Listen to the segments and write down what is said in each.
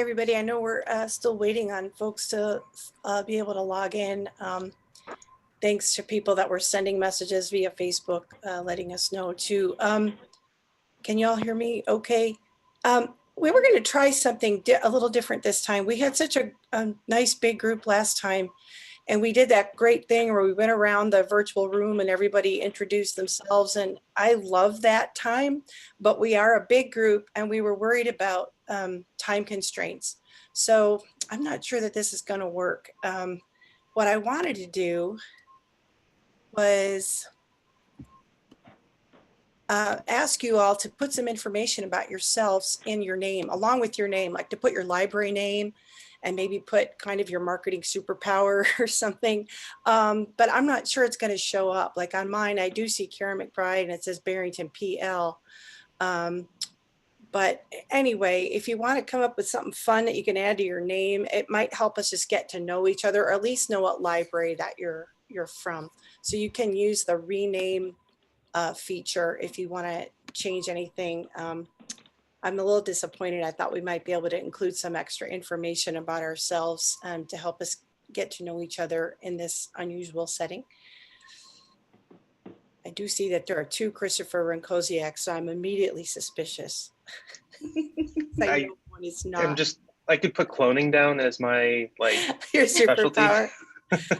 Everybody, I know we're still waiting on folks to be able to log in. Thanks to people that were sending messages via Facebook letting us know too. Can you all hear me okay? We were going to try something a little different this time. We had such a nice big group last time, and we did that great thing where we went around the virtual room and everybody introduced themselves, and I love that time, but we are a big group and we were worried about time constraints. So I'm not sure that this is going to work. What I wanted to do was ask you all to put some information about yourselves in your name, along with your name, like to put your library name and maybe put kind of your marketing superpower or something. But I'm not sure it's going to show up. Like on mine, I do see Karen McBride and it says Barrington PL. But anyway, if you want to come up with something fun that you can add to your name, it might help us just get to know each other, or at least know what library that you're from. So you can use the rename feature if you want to change anything. I'm a little disappointed. I thought we might be able to include some extra information about ourselves to help us get to know each other in this unusual setting. I do see that there are two Christopher Rankoziak, so I'm immediately suspicious. I know one is not. I could put cloning down as my your superpower.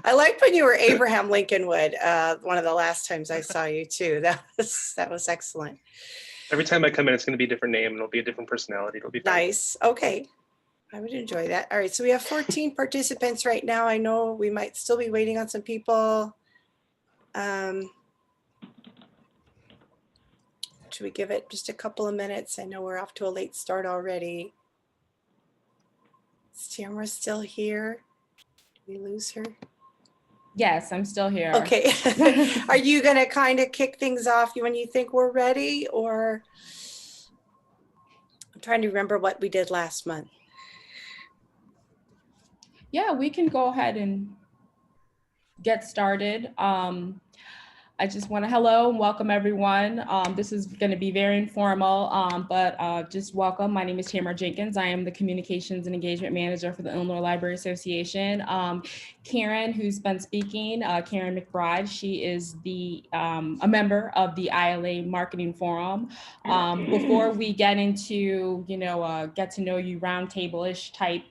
I liked when you were Abraham Lincoln Wood, one of the last times I saw you too. That was excellent. Every time I come in, it's going to be a different name and it'll be a different personality. It'll be fun. Nice. Okay. I would enjoy that. All right. So we have 14 participants right now. I know we might still be waiting on some people. Should we give it just a couple of minutes? I know we're off to a late start already. Is Tamara still here? Did we lose her? Yes, I'm still here. Okay. Are you going to kind of kick things off when you think we're ready? Or I'm trying to remember what we did last month. Yeah, we can go ahead and get started. I just want to hello and welcome everyone. This is going to be very informal, but just welcome. My name is Tamara Jenkins. I am the Communications and Engagement Manager for the Illinois Library Association. Karen, who's been speaking, Karen McBride, she is a member of the ILA Marketing Forum. Before we get into, get to know you roundtable-ish type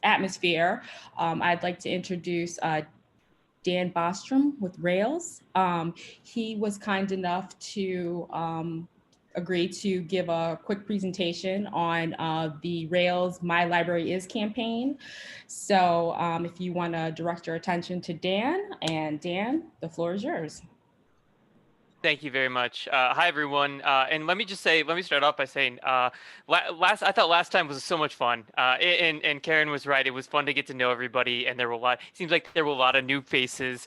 atmosphere, I'd like to introduce Dan Bostrom with Rails. He was kind enough to agree to give a quick presentation on the Rails My Library Is campaign. So if you want to direct your attention to Dan, and Dan, the floor is yours. Thank you very much. Hi, everyone. And let me start off by saying, I thought last time was so much fun. And Karen was right. It was fun to get to know everybody. And it seems like there were a lot of new faces,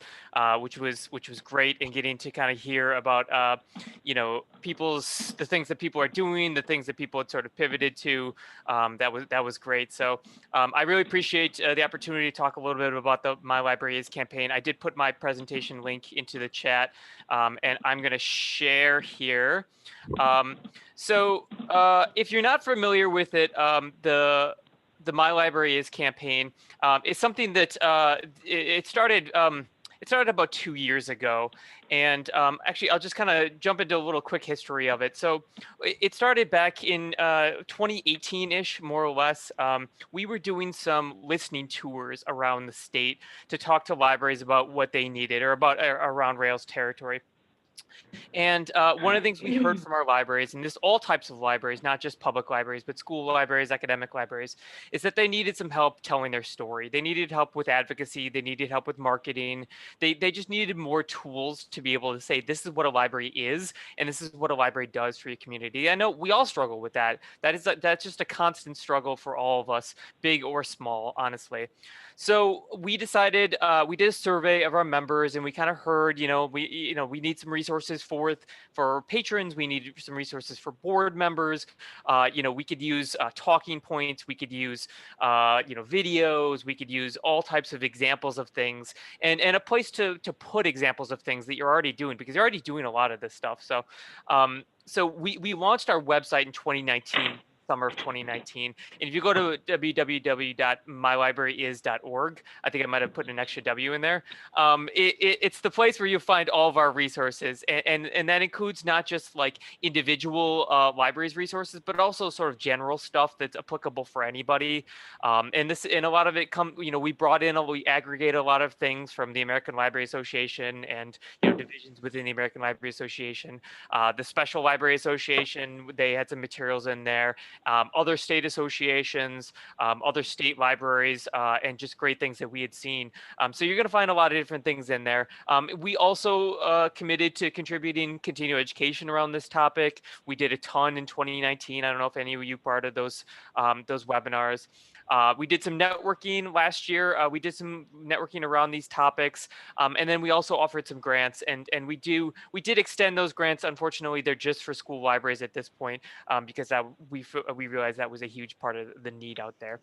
which was great. And getting to kind of hear about, the things that people are doing, the things that people had sort of pivoted to. That was great. So I really appreciate the opportunity to talk a little bit about the My Library Is campaign. I did put my presentation link into the chat, and I'm going to share here. So if you're not familiar with it, the My Library Is campaign is something that it started about 2 years ago. And actually, I'll just kind of jump into a little quick history of it. So it started back in 2018-ish, more or less. We were doing some listening tours around the state to talk to libraries about what they needed, or about around Rails territory. And one of the things we heard from our libraries, and this all types of libraries, not just public libraries, but school libraries, academic libraries, is that they needed some help telling their story. They needed help with advocacy. They needed help with marketing. They just needed more tools to be able to say, this is what a library is, and this is what a library does for your community. I know we all struggle with that. That's just a constant struggle for all of us, big or small, honestly. So we decided, we did a survey of our members, and we kind of heard, we need some resources for patrons. We need some resources for board members. We could use talking points. We could use, videos. We could use all types of examples of things, and a place to put examples of things that you're already doing, because you're already doing a lot of this stuff. So, so we launched our website in 2019. summer of 2019. And if you go to www.mylibraryis.org, I think I might have put an extra W in there. It's the place where you find all of our resources, and that includes not just like individual libraries resources, but also sort of general stuff that's applicable for anybody. And a lot of it we aggregate a lot of things from the American Library Association and divisions within the American Library Association, the Special Library Association. They had some materials in there. Other state associations, other state libraries, and just great things that we had seen. So you're going to find a lot of different things in there. We also committed to contributing continuing education around this topic. We did a ton in 2019. I don't know if any of you part of those webinars. We did some networking last year. We did some networking around these topics. And then we also offered some grants, and we did extend those grants. Unfortunately, they're just for school libraries at this point, because we realized that was a huge part of the need out there.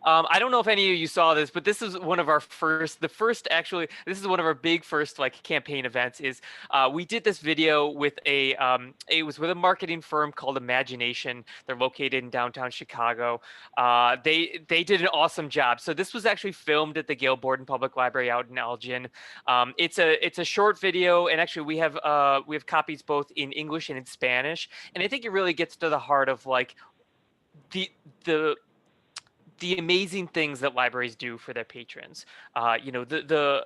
I don't know if any of you saw this, but this is one of our this is one of our big first like campaign events. We did this video with it was with a marketing firm called Imagination. They're located in downtown Chicago. They did an awesome job. So this was actually filmed at the Gail Borden Public Library out in Elgin. It's a short video, and actually we have copies both in English and in Spanish. And I think it really gets to the heart of like the amazing things that libraries do for their patrons. The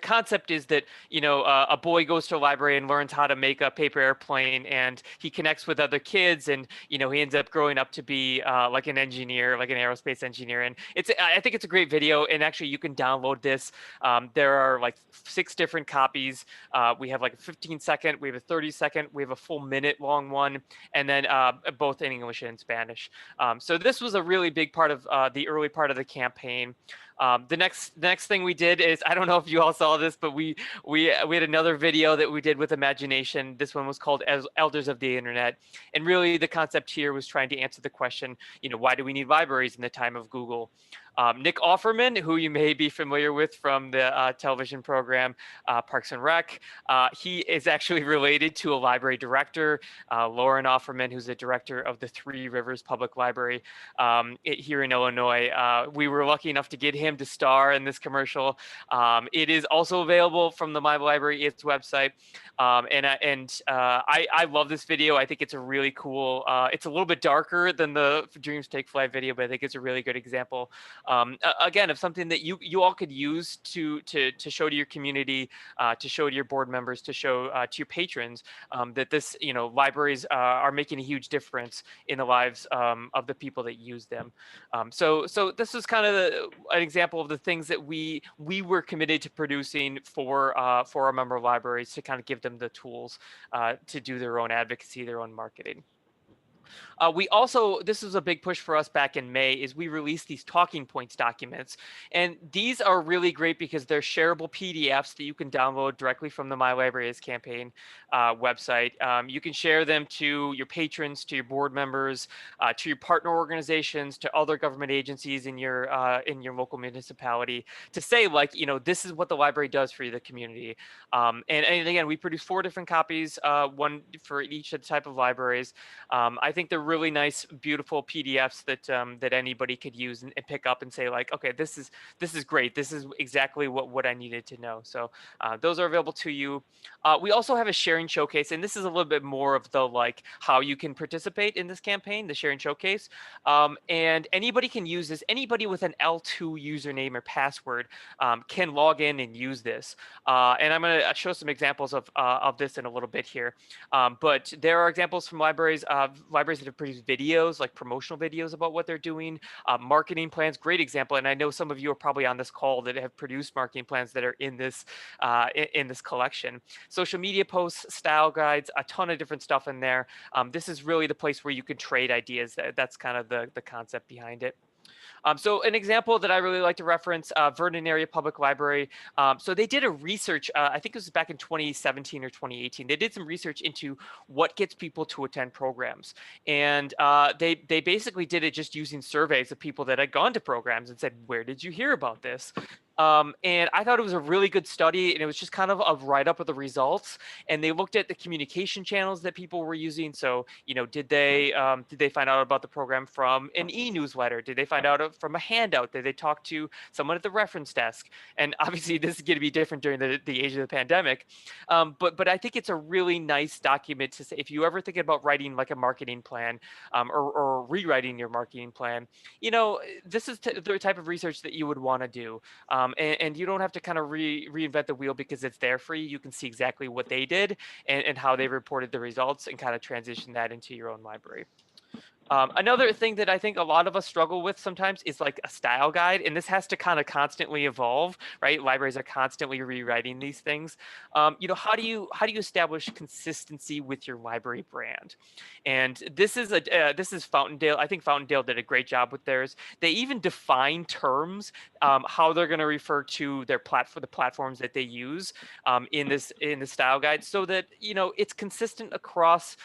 concept is that a boy goes to a library and learns how to make a paper airplane, and he connects with other kids, and he ends up growing up to be like an engineer, like an aerospace engineer. And I think it's a great video, and actually you can download this. There are like 6 different copies. We have like a 15-second, we have a 30-second, we have a full minute long one, and then both in English and Spanish. So this was a really big part of the early part of the campaign. The next thing we did is, I don't know if you all saw this, but we had another video that we did with Imagination. This one was called Elders of the Internet. And really the concept here was trying to answer the question, why do we need libraries in the time of Google? Nick Offerman, who you may be familiar with from the television program Parks and Rec, he is actually related to a library director, Lauren Offerman, who's the director of the Three Rivers Public Library here in Illinois. We were lucky enough to get him to star in this commercial. It is also available from the My Library Is website. I love this video. I think it's a really cool, it's a little bit darker than the Dreams Take Flight video, but I think it's a really good example. Again, of something that you all could use to show to your community, to show to your board members, to show to your patrons that this, libraries are making a huge difference in the lives of the people that use them. So this is kind of an example of the things that we were committed to producing for our member libraries, to kind of give them the tools to do their own advocacy, their own marketing. We also, this was a big push for us back in May, is we released these talking points documents. And these are really great because they're shareable PDFs that you can download directly from the My Library Is campaign website. You can share them to your patrons, to your board members, to your partner organizations, to other government agencies in your local municipality, to say like, this is what the library does for the community. And again, we produce 4 different copies, one for each of the type of libraries. I think they're really nice, beautiful PDFs that anybody could use and pick up and say like, okay, this is great. This is exactly what I needed to know. So those are available to you. We also have a sharing showcase, and this is a little bit more of the like how you can participate in this campaign, the sharing showcase. And anybody can use this. Anybody with an L2 username or password can log in and use this. And I'm going to show some examples of this in a little bit here. But there are examples from libraries that have produced videos, like promotional videos about what they're doing, marketing plans, great example. And I know some of you are probably on this call that have produced marketing plans that are in this collection. Social media posts, style guides, a ton of different stuff in there. This is really the place where you can trade ideas. That's kind of the concept behind it. So an example that I really like to reference, Vernon Area Public Library. So they did a research, I think it was back in 2017 or 2018. They did some research into what gets people to attend programs. And they basically did it just using surveys of people that had gone to programs and said, where did you hear about this? And I thought it was a really good study, and it was just kind of a write-up of the results. And they looked at the communication channels that people were using. So, did they find out about the program from an e-newsletter? Did they find out from a handout? Did they talk to someone at the reference desk? And obviously, this is going to be different during the age of the pandemic. But I think it's a really nice document to say, if you ever thinking about writing like a marketing plan, or rewriting your marketing plan, this is the type of research that you would want to do. And you don't have to kind of reinvent the wheel, because it's there for you. You can see exactly what they did and how they reported the results, and kind of transition that into your own library. Another thing that I think a lot of us struggle with sometimes is like a style guide, and this has to kind of constantly evolve, right? Libraries are constantly rewriting these things. How do you establish consistency with your library brand? And this is Fountaindale. I think Fountaindale did a great job with theirs. They even define terms, how they're going to refer to the platforms that they use in the style guide, so that it's consistent across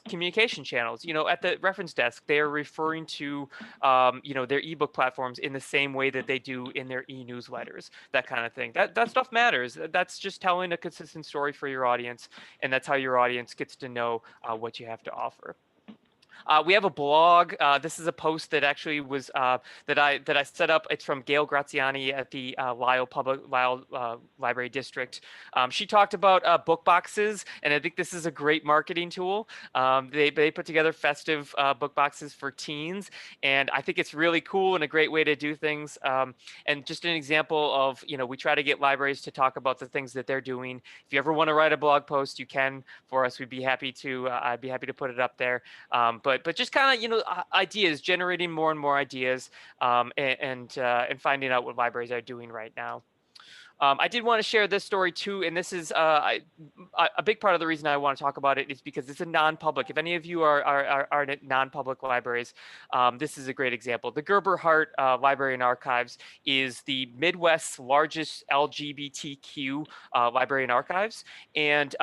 communication channels. At the reference desk, they are referring to their ebook platforms in the same way that they do in their e-newsletters, that kind of thing. That stuff matters. That's just telling a consistent story for your audience, and that's how your audience gets to know what you have to offer. We have a blog. This is a post that actually was that I set up. It's from Gail Graziani at the Lyle Library District. She talked about book boxes, and I think this is a great marketing tool. They put together festive book boxes for teens, and I think it's really cool and a great way to do things. And just an example of, we try to get libraries to talk about the things that they're doing. If you ever want to write a blog post, you can for us. We'd be happy to. I'd be happy to put it up there. But just kind of ideas, generating more and more ideas, and finding out what libraries are doing right now. I did want to share this story too, and this is a big part of the reason I want to talk about it is because it's a non-public. If any of you are at non-public libraries, this is a great example. The Gerber Hart Library and Archives is the Midwest's largest LGBTQ library and archives, and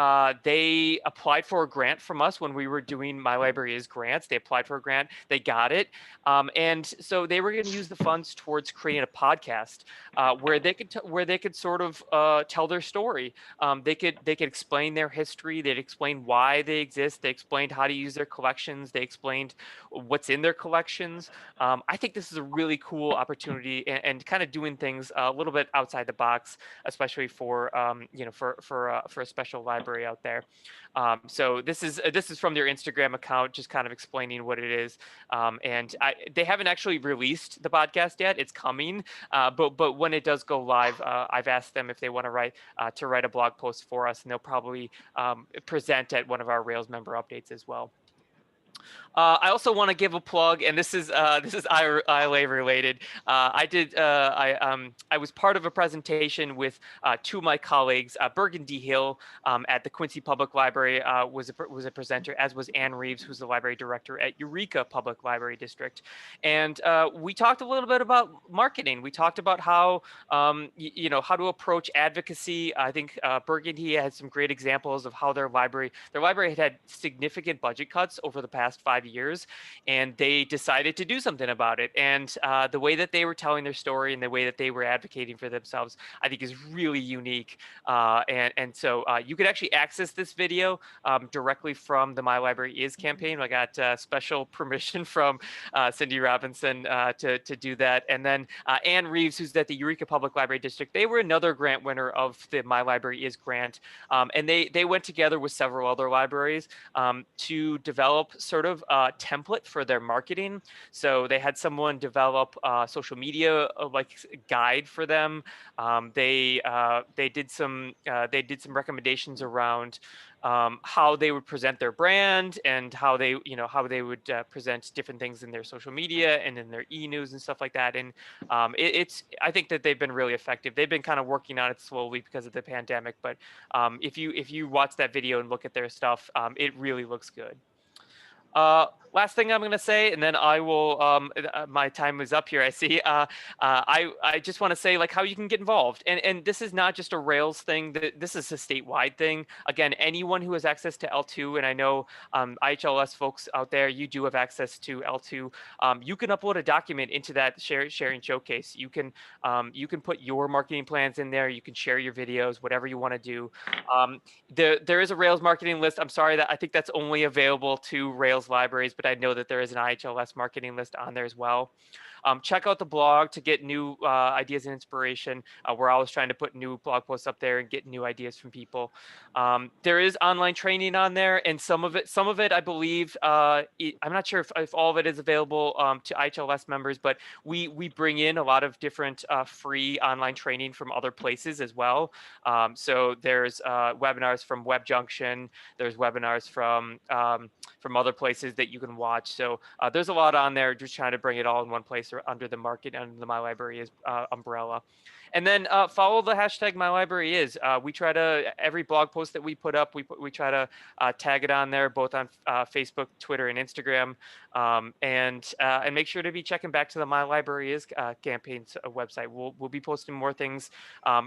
they applied for a grant from us when we were doing My Library Is grants. They applied for a grant, they got it, and so they were going to use the funds towards creating a podcast where they could sort of tell their story. They could explain their history. They'd explain why they exist. They explained how to use their collections. They explained what's in their collections. I think this is a really cool opportunity, and kind of doing things a little bit outside the box, especially for for a special library out there. So this is from their Instagram account, just kind of explaining what it is. And they haven't actually released the podcast yet. It's coming, but when it does go live, I've asked them if they want to write a blog post for us, and they'll probably present at one of our Rails member updates as well. I also want to give a plug, and this is ILA related. I was part of a presentation with two of my colleagues. Burgundy Hill at the Quincy Public Library was a presenter, as was Ann Reeves, who's the library director at Eureka Public Library District. And we talked a little bit about marketing. We talked about how how to approach advocacy. I think Burgundy had some great examples of how their library had significant budget cuts over the past 5 years, and they decided to do something about it. And the way that they were telling their story and the way that they were advocating for themselves, I think, is really unique. And so you could actually access this video directly from the My Library Is campaign. I got special permission from Cindy Robinson to do that. And then Ann Reeves, who's at the Eureka Public Library District, they were another grant winner of the My Library Is grant. And they went together with several other libraries to develop sort of a template for their marketing. So they had someone develop a social media guide for them. They did some recommendations around how they would present their brand, and how they would present different things in their social media and in their e-news and stuff like that. And I think that they've been really effective. They've been kind of working on it slowly because of the pandemic, but if you watch that video and look at their stuff, it really looks good. last thing I'm going to say, and then I will, my time is up here, I see. I just want to say like how you can get involved. And this is not just a Rails thing, this is a statewide thing. Again, anyone who has access to L2, and I know IHLS folks out there, you do have access to L2. You can upload a document into that sharing showcase. You can put your marketing plans in there. You can share your videos, whatever you want to do. There is a Rails marketing list. I'm sorry that I think that's only available to Rails libraries, but I know that there is an IHLS marketing list on there as well. Check out the blog to get new ideas and inspiration. We're always trying to put new blog posts up there and get new ideas from people. There is online training on there, and some of it, I believe, I'm not sure if all of it is available to IHLS members, but we bring in a lot of different free online training from other places as well. So there's webinars from Web Junction. There's webinars from other places that you can watch. So there's a lot on there. Just trying to bring it all in one place or under the My Library Is umbrella. And then follow the hashtag MyLibraryIs. We try to, every blog post that we put up, we try to tag it on there, both on Facebook, Twitter, and Instagram. And make sure to be checking back to the My Library Is campaign's website. We'll be posting more things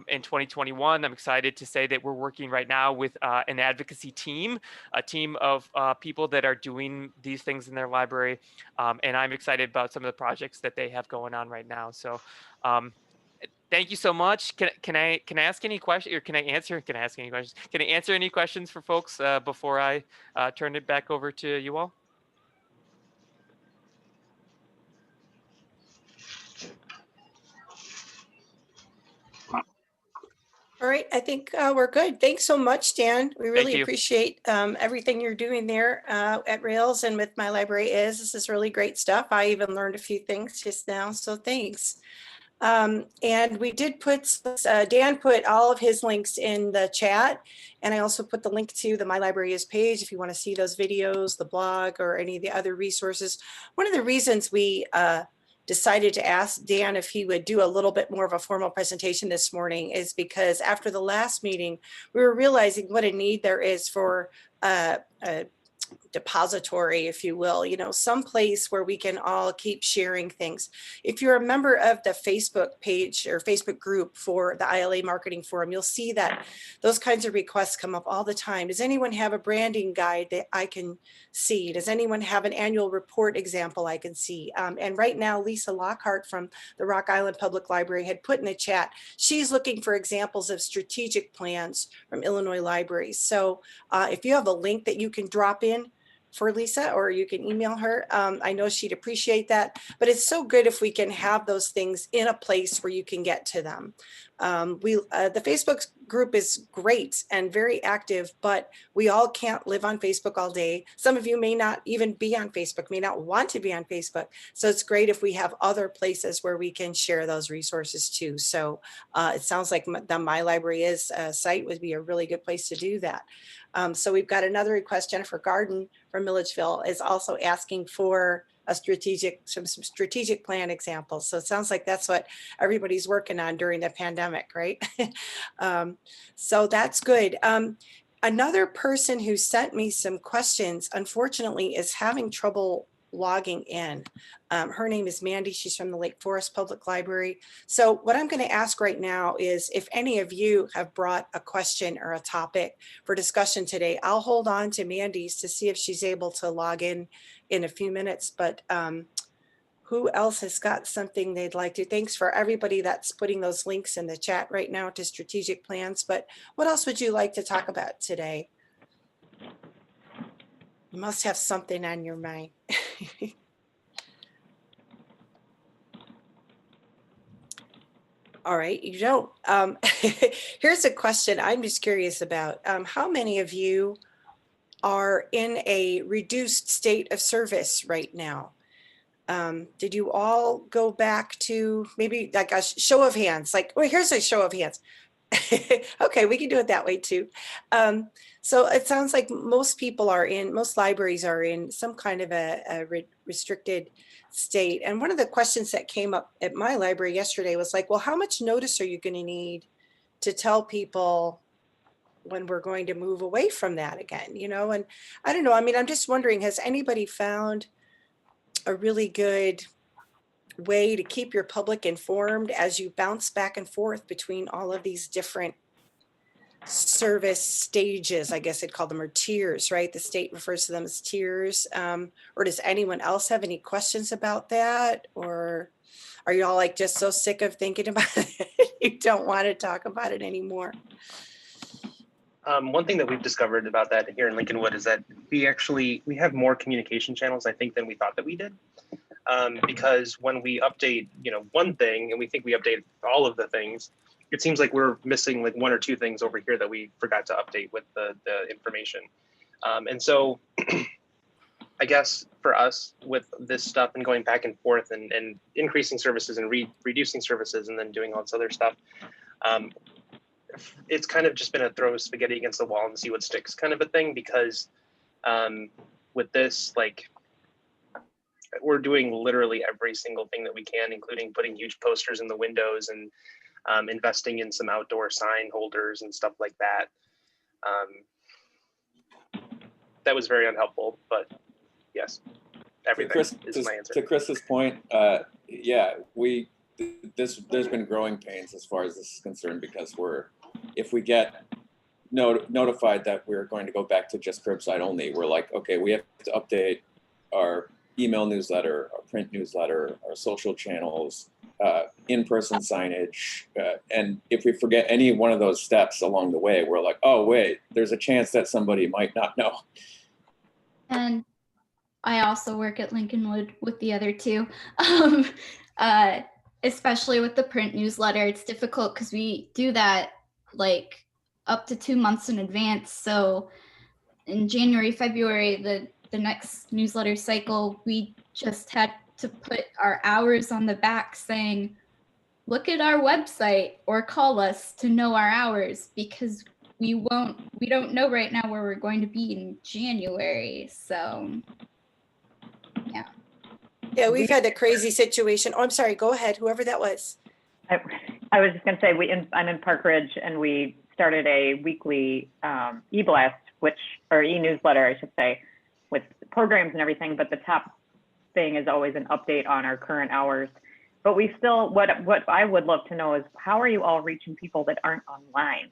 in 2021. I'm excited to say that we're working right now with an advocacy team, a team of people that are doing these things in their library. And I'm excited about some of the projects that they have going on right now. So thank you so much. Can I ask any questions, or can I ask any questions? Can I answer any questions for folks before I turn it back over to you all? All right, I think we're good. Thanks so much, Dan. We really you. appreciate everything you're doing there at Rails and with My Library Is. This is really great stuff. I even learned a few things just now, so thanks. And we did put, Dan put all of his links in the chat, and I also put the link to the My Library Is page if you want to see those videos, the blog, or any of the other resources. One of the reasons we decided to ask Dan if he would do a little bit more of a formal presentation this morning is because after the last meeting, we were realizing what a need there is for a depository, if you will, some place where we can all keep sharing things. If you're a member of the Facebook page or Facebook group for the ILA Marketing Forum, you'll see that those kinds of requests come up all the time. Does anyone have a branding guide that I can see? Does anyone have an annual report example I can see? And right now, Lisa Lockhart from the Rock Island Public Library had put in the chat, she's looking for examples of strategic plans from Illinois libraries. So if you have a link that you can drop in for Lisa, or you can email her. I know she'd appreciate that, but it's so good if we can have those things in a place where you can get to them. The Facebook group is great and very active, but we all can't live on Facebook all day. Some of you may not even be on Facebook, may not want to be on Facebook. So it's great if we have other places where we can share those resources too. So it sounds like the My Library Is site would be a really good place to do that. So we've got another request. Jennifer Garden from Milledgeville is also asking for some strategic plan examples. So it sounds like that's what everybody's working on during the pandemic, right? So that's good. Another person who sent me some questions, unfortunately, is having trouble logging in. Her name is Mandy. She's from the Lake Forest Public Library. So what I'm going to ask right now is if any of you have brought a question or a topic for discussion today, I'll hold on to Mandy's to see if she's able to log in a few minutes. But who else has got something they'd like to? Thanks for everybody that's putting those links in the chat right now to strategic plans. But what else would you like to talk about today? You must have something on your mind. All right, you don't. Here's a question I'm just curious about. How many of you are in a reduced state of service right now? Did you all go back to maybe like a show of hands? Like, well, here's a show of hands. Okay, we can do it that way too. So it sounds like most libraries are in some kind of a restricted state. And one of the questions that came up at my library yesterday was like, well, how much notice are you going to need to tell people when we're going to move away from that again, you know? And I don't know, I mean, I'm just wondering, has anybody found a really good way to keep your public informed as you bounce back and forth between all of these different service stages? I guess they'd call them, or tiers, right? The state refers to them as tiers. Or does anyone else have any questions about that? Or are you all like just so sick of thinking about it, you don't want to talk about it anymore? One thing that we've discovered about that here in Lincolnwood is that we have more communication channels, I think, than we thought that we did. Because when we update, one thing, and we think we update all of the things, it seems like we're missing like one or two things over here that we forgot to update with the information. And so I guess for us with this stuff and going back and forth and increasing services and reducing services and then doing all this other stuff, it's kind of just been a throw spaghetti against the wall and see what sticks kind of a thing, because with this, like, we're doing literally every single thing that we can, including putting huge posters in the windows and investing in some outdoor sign holders and stuff like that. That was very unhelpful, but yes, everything is my answer. To Chris's point, yeah, there's been growing pains as far as this is concerned, because if we get notified that we're going to go back to just curbside only, we're like, okay, we have to update our email newsletter, our print newsletter, our social channels, in-person signage. And if we forget any one of those steps along the way, we're like, oh, wait, there's a chance that somebody might not know. And I also work at Lincolnwood with the other two. Especially with the print newsletter, it's difficult because we do that like up to 2 months in advance. So in January, February, the next newsletter cycle, we just had to put our hours on the back saying, look at our website or call us to know our hours, because we don't know right now where we're going to be in January. So yeah. Yeah, we've had the crazy situation. Oh, I'm sorry, go ahead, whoever that was. I was just going to say, I'm in Park Ridge, and we started a weekly e-blast, or e-newsletter, I should say, with programs and everything. But the top thing is always an update on our current hours. But we still, what I would love to know is, how are you all reaching people that aren't online?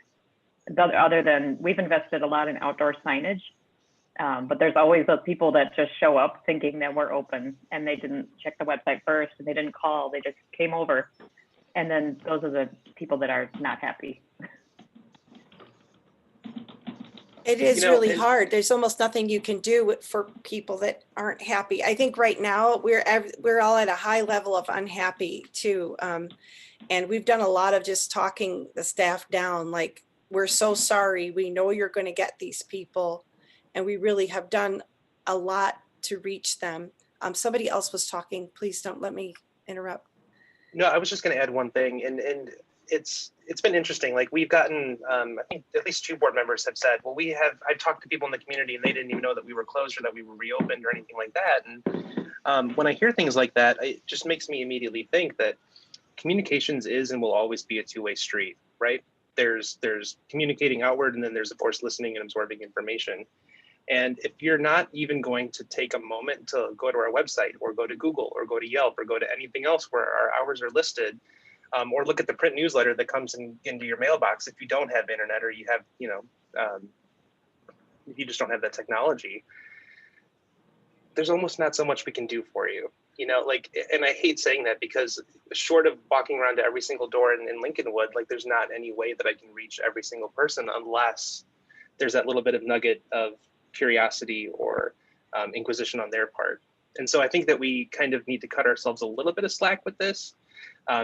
Other than, we've invested a lot in outdoor signage, but there's always those people that just show up thinking that we're open, and they didn't check the website first, and they didn't call, they just came over. And then those are the people that are not happy. It is really hard. There's almost nothing you can do for people that aren't happy. I think right now we're all at a high level of unhappy too. And we've done a lot of just talking the staff down, like, we're so sorry. We know you're going to get these people, and we really have done a lot to reach them. Somebody else was talking. Please don't let me interrupt. No, I was just going to add one thing, and it's been interesting. Like, we've gotten, I think at least 2 board members have said, well, I've talked to people in the community and they didn't even know that we were closed or that we were reopened or anything like that. And when I hear things like that, it just makes me immediately think that communications is and will always be a two-way street, right? There's communicating outward, and then there's, of course, listening and absorbing information. And if you're not even going to take a moment to go to our website or go to Google or go to Yelp or go to anything else where our hours are listed, or look at the print newsletter that comes into your mailbox, if you don't have internet, or you have, if you just don't have that technology, there's almost not so much we can do for you. And I hate saying that, because short of walking around to every single door in Lincolnwood, like, there's not any way that I can reach every single person unless there's that little bit of nugget of curiosity or inquisition on their part. And so I think that we kind of need to cut ourselves a little bit of slack with this,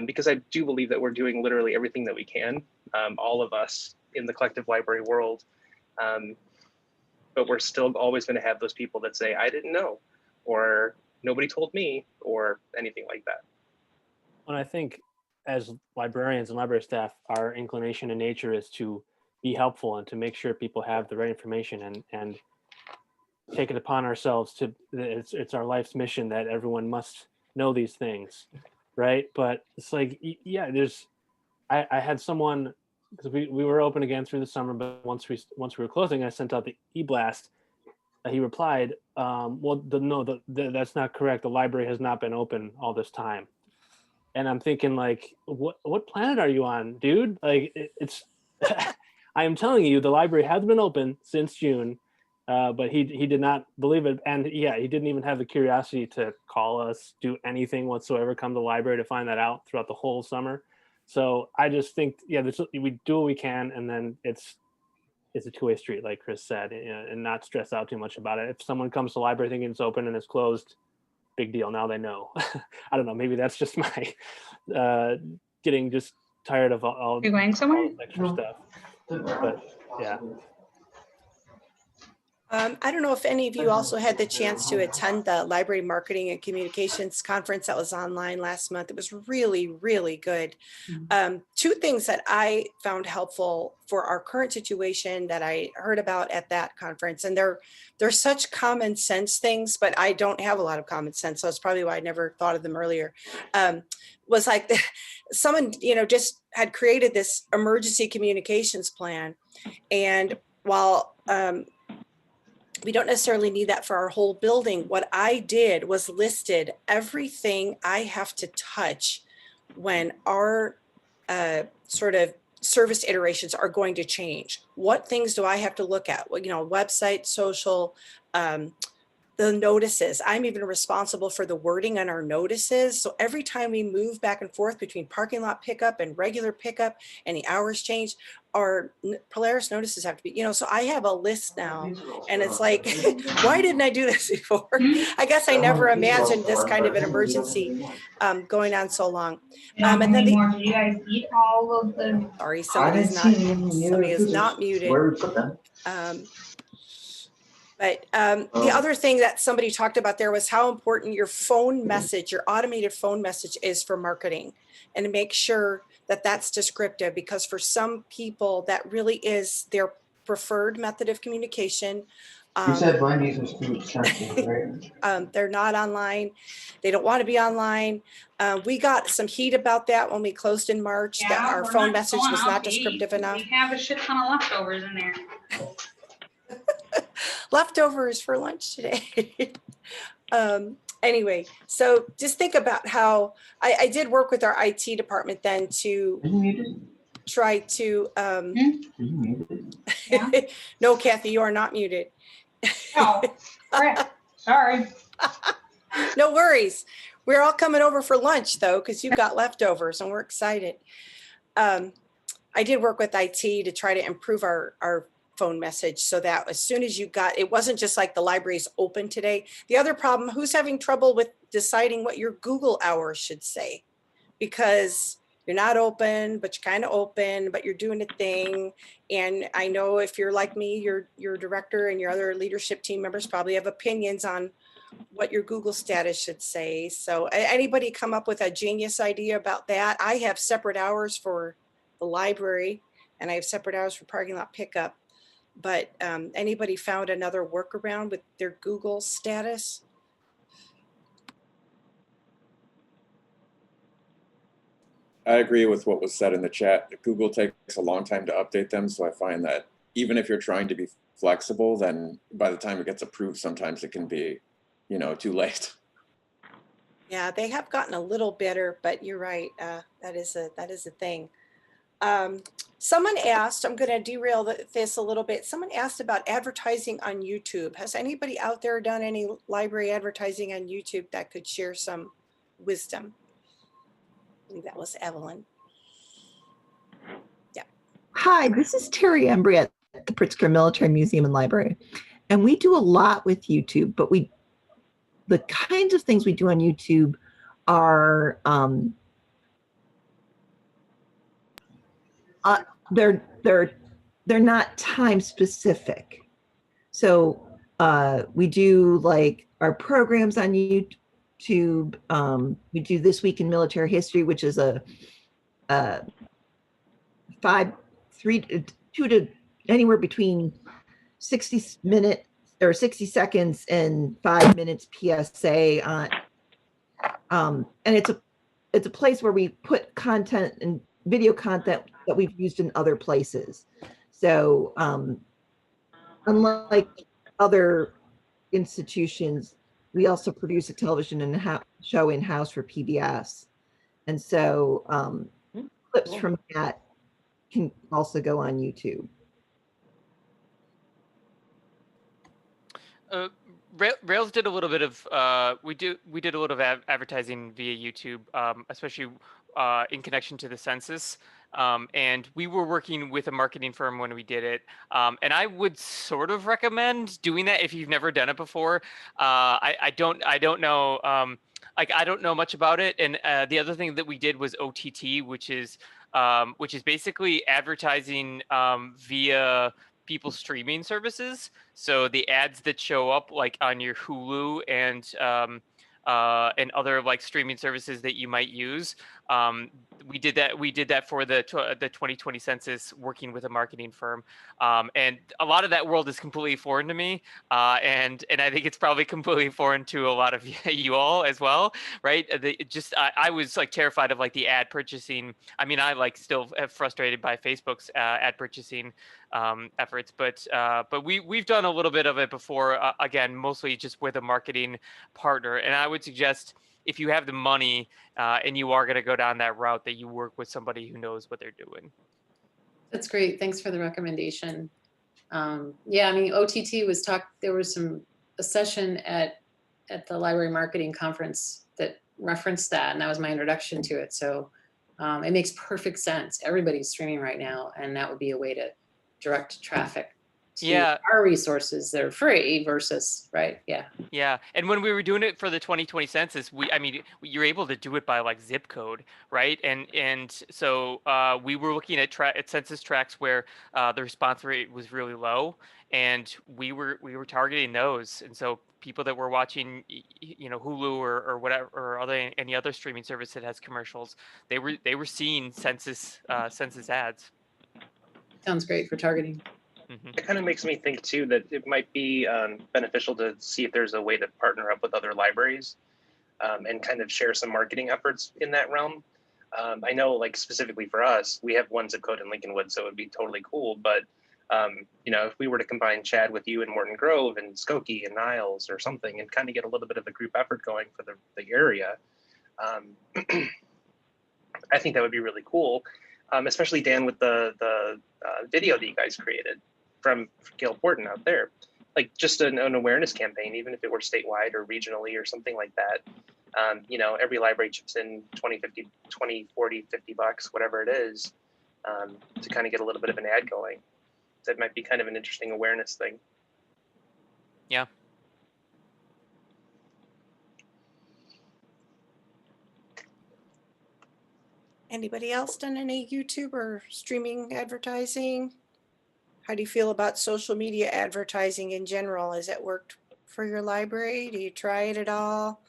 because I do believe that we're doing literally everything that we can, all of us in the collective library world. But we're still always going to have those people that say, I didn't know, or nobody told me, or anything like that. And I think as librarians and library staff, our inclination in nature is to be helpful and to make sure people have the right information, and take it upon ourselves it's our life's mission that everyone must know these things, right? But it's like, yeah, I had someone because we were open again through the summer, but once we were closing, I sent out the e-blast. He replied, well, that's not correct. The library has not been open all this time. And I'm thinking, like, what planet are you on, dude? Like, it's, I am telling you, the library has been open since June, but he did not believe it. And yeah, he didn't even have the curiosity to call us, do anything whatsoever, come to the library to find that out throughout the whole summer. So I just think, yeah, we do what we can, and then it's a two-way street, like Chris said, and not stress out too much about it. If someone comes to the library thinking it's open and it's closed, big deal. Now they know. I don't know. Maybe that's just my getting just tired of all You're going somewhere? all this extra stuff. But yeah. I don't know if any of you also had the chance to attend the Library Marketing and Communications Conference that was online last month. It was really, really good. Two things that I found helpful for our current situation that I heard about at that conference, and they're such common sense things, but I don't have a lot of common sense, so it's probably why I never thought of them earlier. Was like someone, just had created this emergency communications plan, and while we don't necessarily need that for our whole building, what I did was listed everything I have to touch when our sort of service iterations are going to change. What things do I have to look at? Well, website, social, the notices. I'm even responsible for the wording on our notices. So every time we move back and forth between parking lot pickup and regular pickup and the hours change, our Polaris notices have to be, so I have a list now, and it's like, why didn't I do this before? I guess I never imagined this kind of an emergency going on so long. And then do you guys eat all of the? Sorry, somebody is not muted. Where we put them? But the other thing that somebody talked about there was how important your phone message, your automated phone message is for marketing, and to make sure that that's descriptive, because for some people that really is their preferred method of communication. You said Wendy's was too expensive, right? They're not online. They don't want to be online. We got some heat about that when we closed in March, that our phone message was not descriptive enough. We have a shit ton of leftovers in there. Leftovers for lunch today. Anyway, so just think about how I did work with our IT department then to try to Yeah. No, Kathy, you are not muted. Oh, crap. Sorry. No worries. We're all coming over for lunch though, because you've got leftovers and we're excited. I did work with IT to try to improve our phone message so that as soon as you got, it wasn't just like the library's open today. The other problem, who's having trouble with deciding what your Google hours should say? Because you're not open, but you're kind of open, but you're doing a thing. And I know if you're like me, your director and your other leadership team members probably have opinions on what your Google status should say. So anybody come up with a genius idea about that? I have separate hours for the library and I have separate hours for parking lot pickup. But anybody found another workaround with their Google status? I agree with what was said in the chat. Google takes a long time to update them. So I find that even if you're trying to be flexible, then by the time it gets approved, sometimes it can be, too late. Yeah, they have gotten a little better, but you're right. That is a thing. Someone asked, I'm going to derail this a little bit. Someone asked about advertising on YouTube. Has anybody out there done any library advertising on YouTube that could share some wisdom? I think that was Evelyn. Yeah. Hi, this is Terry Embry at the Pritzker Military Museum and Library. And we do a lot with YouTube, but the kinds of things we do on YouTube are they're not time specific. So we do like our programs on YouTube. We do This Week in Military History, which is a 2 to anywhere between 60 minutes or 60 seconds and 5 minutes PSA on, and it's a place where we put content and video content that we've used in other places. So unlike other institutions, we also produce a television and show in-house for PBS. And so clips from that can also go on YouTube. Rails did a little bit of we did a little of advertising via YouTube, especially in connection to the census. And we were working with a marketing firm when we did it. And I would sort of recommend doing that if you've never done it before. I don't know. Like, I don't know much about it. And the other thing that we did was OTT, which is basically advertising via people's streaming services. So the ads that show up like on your Hulu and other like streaming services that you might use. We did that for the 2020 census, working with a marketing firm. And a lot of that world is completely foreign to me. And I think it's probably completely foreign to a lot of you all as well, right? I was like terrified of like the ad purchasing. I mean, I like still frustrated by Facebook's ad purchasing efforts, but we've done a little bit of it before, again, mostly just with a marketing partner. And I would suggest, if you have the money and you are going to go down that route, that you work with somebody who knows what they're doing. That's great. Thanks for the recommendation. Yeah, I mean, OTT was there was a session at the library marketing conference that referenced that, and that was my introduction to it. So it makes perfect sense. Everybody's streaming right now, and that would be a way to direct traffic to our resources that are free versus, right? Yeah. And when we were doing it for the 2020 census, you're able to do it by like zip code, right? And so we were looking at census tracts where the response rate was really low, and we were targeting those. And so people that were watching, Hulu or whatever, or any other streaming service that has commercials, they were seeing census ads. Sounds great for targeting. It kind of makes me think too that it might be beneficial to see if there's a way to partner up with other libraries and kind of share some marketing efforts in that realm. I know, like, specifically for us, we have one zip code in Lincolnwood, so it would be totally cool. But if we were to combine Chad with you in Morton Grove and Skokie and Niles or something, and kind of get a little bit of a group effort going for the area, I think that would be really cool. Especially Dan with the video that you guys created from Gail Porton out there, like just an awareness campaign, even if it were statewide or regionally or something like that. Every library chips in 20, 50, 20, 40, 50 bucks, whatever it is, to kind of get a little bit of an ad going. That might be kind of an interesting awareness thing. Yeah. Anybody else done any YouTube or streaming advertising? How do you feel about social media advertising in general? Has it worked for your library? Do you try it at all?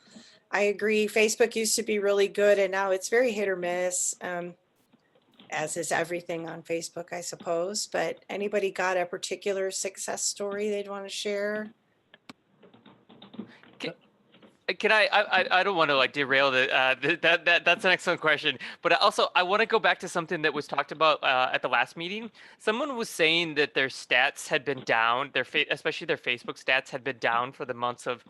I agree. Facebook used to be really good, and now it's very hit or miss, as is everything on Facebook, I suppose. But anybody got a particular success story they'd want to share? Can I don't want to like derail that's an excellent question, but also I want to go back to something that was talked about at the last meeting. Someone was saying that their stats had been down, especially their Facebook stats had been down for the months of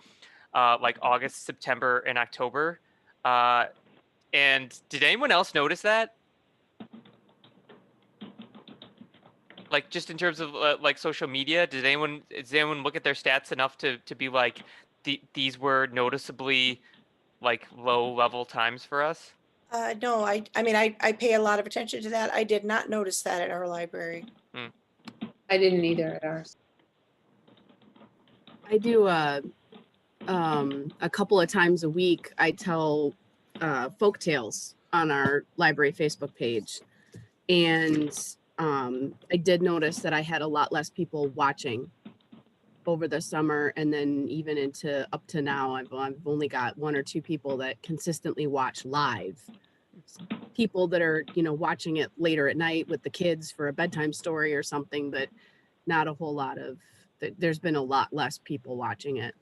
like August, September, and October. And did anyone else notice that? Like, just in terms of like social media, does anyone look at their stats enough to be like, these were noticeably like low level times for us? No, I mean, I pay a lot of attention to that. I did not notice that at our library. I didn't either at ours. I do a couple of times a week. I tell folk tales on our library Facebook page, and I did notice that I had a lot less people watching over the summer, and then even up to now, I've only got 1 or 2 people that consistently watch live. People that are, watching it later at night with the kids for a bedtime story or something, but not a whole lot of, there's been a lot less people watching it.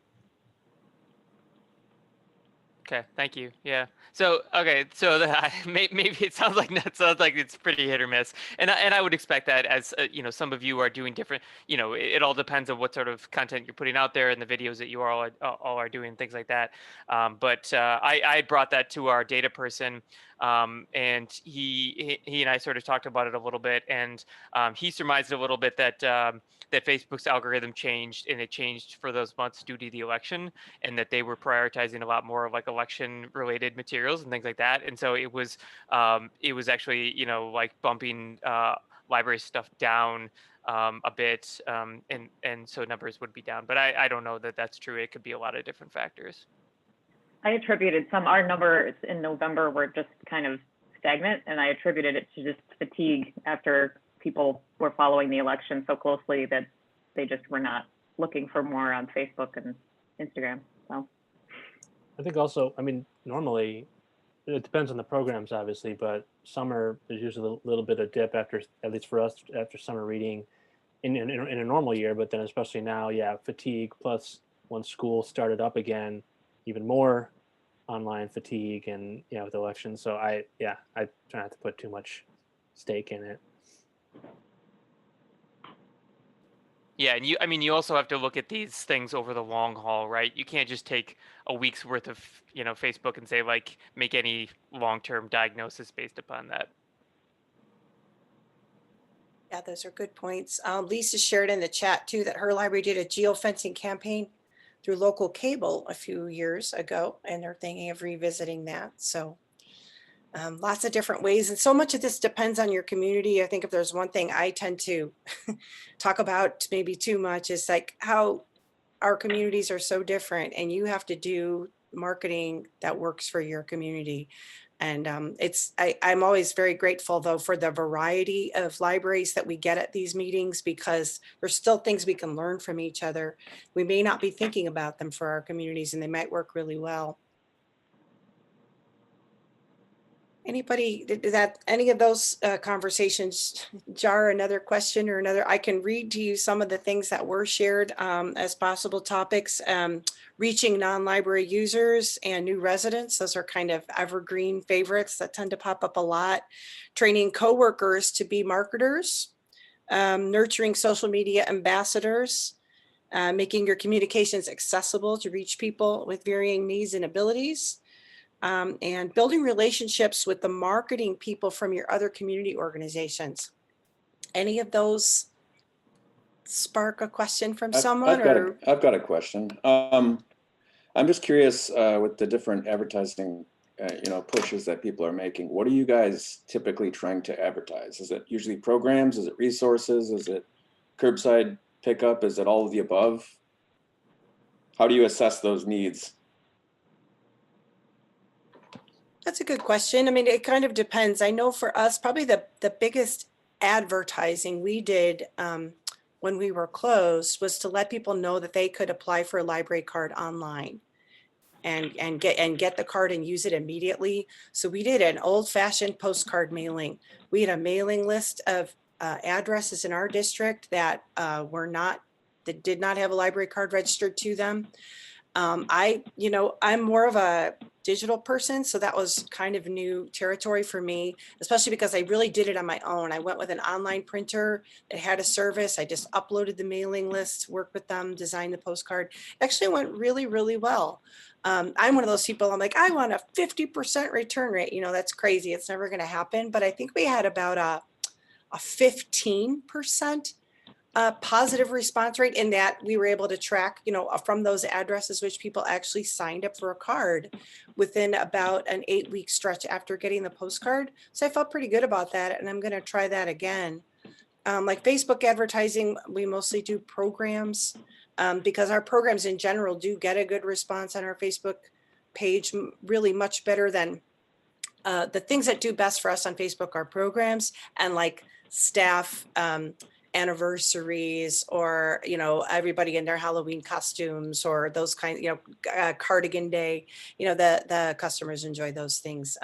Okay, thank you. Yeah. So okay, so maybe it sounds like it's pretty hit or miss, and I would expect that as you know, some of you are doing different. You know, it all depends on what sort of content you're putting out there and the videos that you all are doing, things like that. But I brought that to our data person, and he and I sort of talked about it a little bit, and he surmised a little bit that that Facebook's algorithm changed, and it changed for those months due to the election, and that they were prioritizing a lot more of like election related materials and things like that. And so it was actually, you know, like bumping library stuff down a bit, and so numbers would be down. But I don't know that that's true. It could be a lot of different factors. I attributed our numbers in November were just kind of stagnant, and I attributed it to just fatigue after people were following the election so closely that they just were not looking for more on Facebook and Instagram. So I think also, I mean, normally it depends on the programs, obviously, but summer, there's usually a little bit of dip after, at least for us, after summer reading in a normal year. But then especially now, yeah, fatigue plus once school started up again, even more online fatigue, and yeah, with elections. So I try not to put too much stake in it. Yeah, and you also have to look at these things over the long haul, right? You can't just take a week's worth of, you know, Facebook and say like make any long-term diagnosis based upon that. Yeah, those are good points. Lisa shared in the chat too that her library did a geofencing campaign through local cable a few years ago, and they're thinking of revisiting that. So lots of different ways. And so much of this depends on your community. I think if there's one thing I tend to talk about maybe too much is like how our communities are so different, and you have to do marketing that works for your community. And I'm always very grateful though for the variety of libraries that we get at these meetings, because there's still things we can learn from each other. We may not be thinking about them for our communities, and they might work really well. Anybody, did that, any of those conversations jar another question or another? I can read to you some of the things that were shared as possible topics. Reaching non-library users and new residents. Those are kind of evergreen favorites that tend to pop up a lot. Training coworkers to be marketers. Nurturing social media ambassadors. Making your communications accessible to reach people with varying needs and abilities. And building relationships with the marketing people from your other community organizations. Any of those spark a question from someone? I've got a question. I'm just curious with the different advertising, pushes that people are making. What are you guys typically trying to advertise? Is it usually programs? Is it resources? Is it curbside pickup? Is it all of the above? How do you assess those needs? That's a good question. I mean, it kind of depends. I know for us, probably the biggest advertising we did when we were closed was to let people know that they could apply for a library card online and get the card and use it immediately. So we did an old-fashioned postcard mailing. We had a mailing list of addresses in our district that did not have a library card registered to them. I'm more of a digital person, so that was kind of new territory for me, especially because I really did it on my own. I went with an online printer that had a service. I just uploaded the mailing list, worked with them, designed the postcard. It actually went really, really well. I'm one of those people, I'm like, I want a 50% return rate. That's crazy. It's never going to happen. But I think we had about a 15% positive response rate, in that we were able to track, from those addresses which people actually signed up for a card within about an 8-week stretch after getting the postcard. So I felt pretty good about that, and I'm going to try that again. Like Facebook advertising, we mostly do programs because our programs in general do get a good response on our Facebook page, really much better than the things that do best for us on Facebook are programs and like staff anniversaries, or everybody in their Halloween costumes, or those kind, cardigan day, the customers enjoy those things.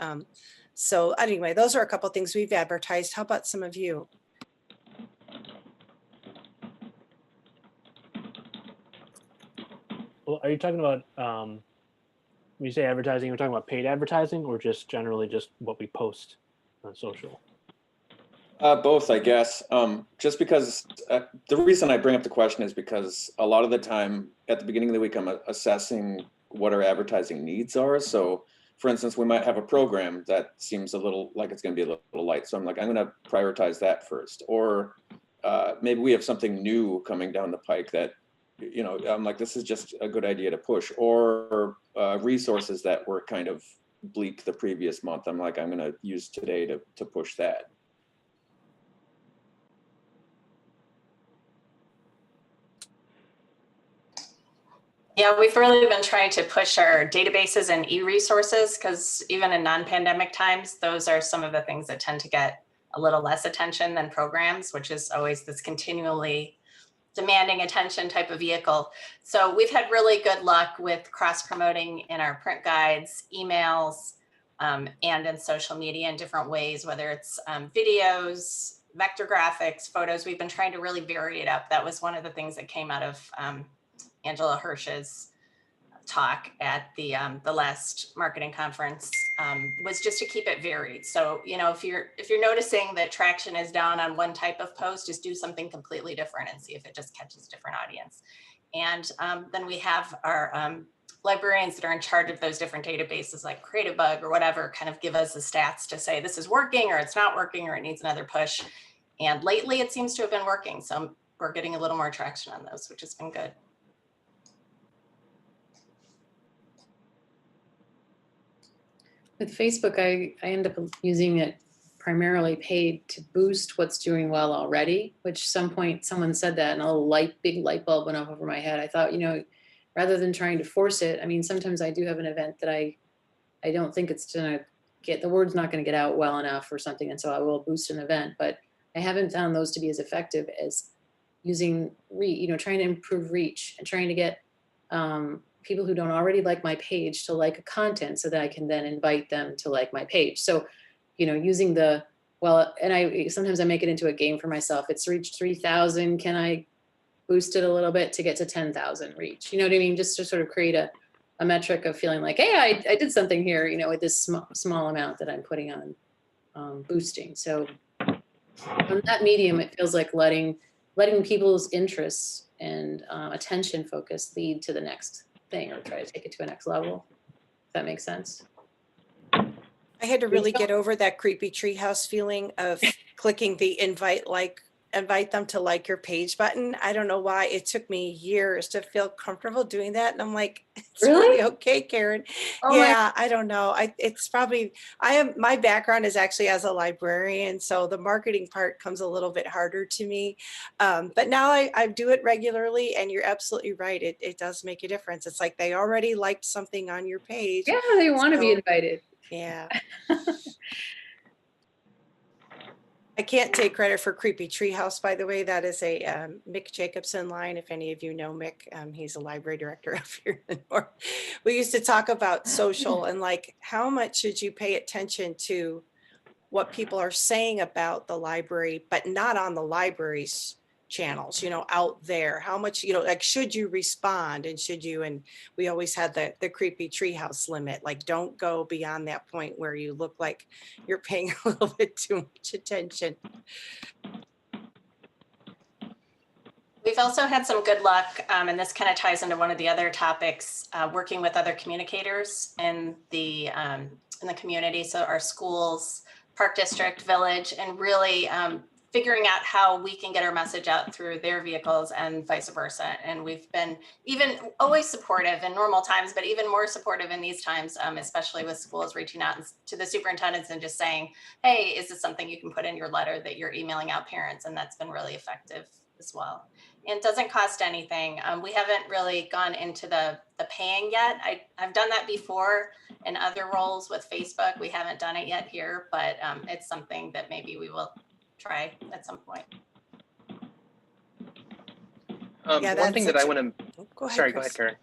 So anyway, those are a couple of things we've advertised. How about some of you? Well, are you talking about when you say advertising, you're talking about paid advertising or just generally just what we post on social? Both, I guess. Just because the reason I bring up the question is because a lot of the time at the beginning of the week, I'm assessing what our advertising needs are. So for instance, we might have a program that seems a little like it's going to be a little light. So I'm like, I'm going to prioritize that first. Or maybe we have something new coming down the pike that, you know, I'm like, this is just a good idea to push. Or resources that were kind of bleak the previous month. I'm like, I'm going to use today to push that. Yeah, we've really been trying to push our databases and e-resources because even in non-pandemic times, those are some of the things that tend to get a little less attention than programs, which is always this continually demanding attention type of vehicle. So we've had really good luck with cross-promoting in our print guides, emails, and in social media in different ways, whether it's videos, vector graphics, photos. We've been trying to really vary it up. That was one of the things that came out of Angela Hirsch's talk at the last marketing conference, was just to keep it varied. So, you know, if you're noticing that traction is down on one type of post, just do something completely different and see if it just catches a different audience. And then we have our librarians that are in charge of those different databases like CreativeBug or whatever, kind of give us the stats to say this is working or it's not working or it needs another push. And lately it seems to have been working. So we're getting a little more traction on those, which has been good. With Facebook, I end up using it primarily paid to boost what's doing well already, which some point someone said that and a big light bulb went off over my head. I thought, you know, rather than trying to force it, I mean, sometimes I do have an event that I don't think it's gonna the word's not gonna get out well enough or something. And so I will boost an event, but I haven't found those to be as effective as using, trying to improve reach and trying to get people who don't already like my page to like a content so that I can then invite them to like my page. So, you know, using and sometimes I make it into a game for myself. It's reached 3,000. Can I boost it a little bit to get to 10,000 reach? You know what I mean? Just to sort of create a metric of feeling like, hey, I did something here, you know, with this small amount that I'm putting on boosting. So on that medium, it feels like letting people's interests and attention focus lead to the next thing or try to take it to a next level. If that makes sense. I had to really get over that creepy treehouse feeling of clicking the invite them to like your page button. I don't know why it took me years to feel comfortable doing that. And I'm like, it's really okay, Karen. Oh yeah, I don't know. My background is actually as a librarian. So the marketing part comes a little bit harder to me. But now I do it regularly and you're absolutely right. It does make a difference. It's like they already liked something on your page. Yeah, they want to be invited. Yeah. I can't take credit for Creepy Treehouse, by the way. That is a Mick Jacobson line. If any of you know Mick, he's a library director up here in the north. We used to talk about social and like, how much should you pay attention to what people are saying about the library, but not on the library's channels, you know, out there? How much, you know, like, should you respond and we always had the Creepy Treehouse limit, like don't go beyond that point where you look like you're paying a little bit too much attention. We've also had some good luck, and this kind of ties into one of the other topics, working with other communicators in the community. So our schools, park district, village, and really figuring out how we can get our message out through their vehicles and vice versa. And we've been even always supportive in normal times, but even more supportive in these times, especially with schools reaching out to the superintendents and just saying, hey, is this something you can put in your letter that you're emailing out parents? And that's been really effective as well. And it doesn't cost anything. We haven't really gone into the paying yet. I've done that before in other roles with Facebook. We haven't done it yet here, but it's something that maybe we will try at some point. One thing that I want to, sorry, go ahead, Karen.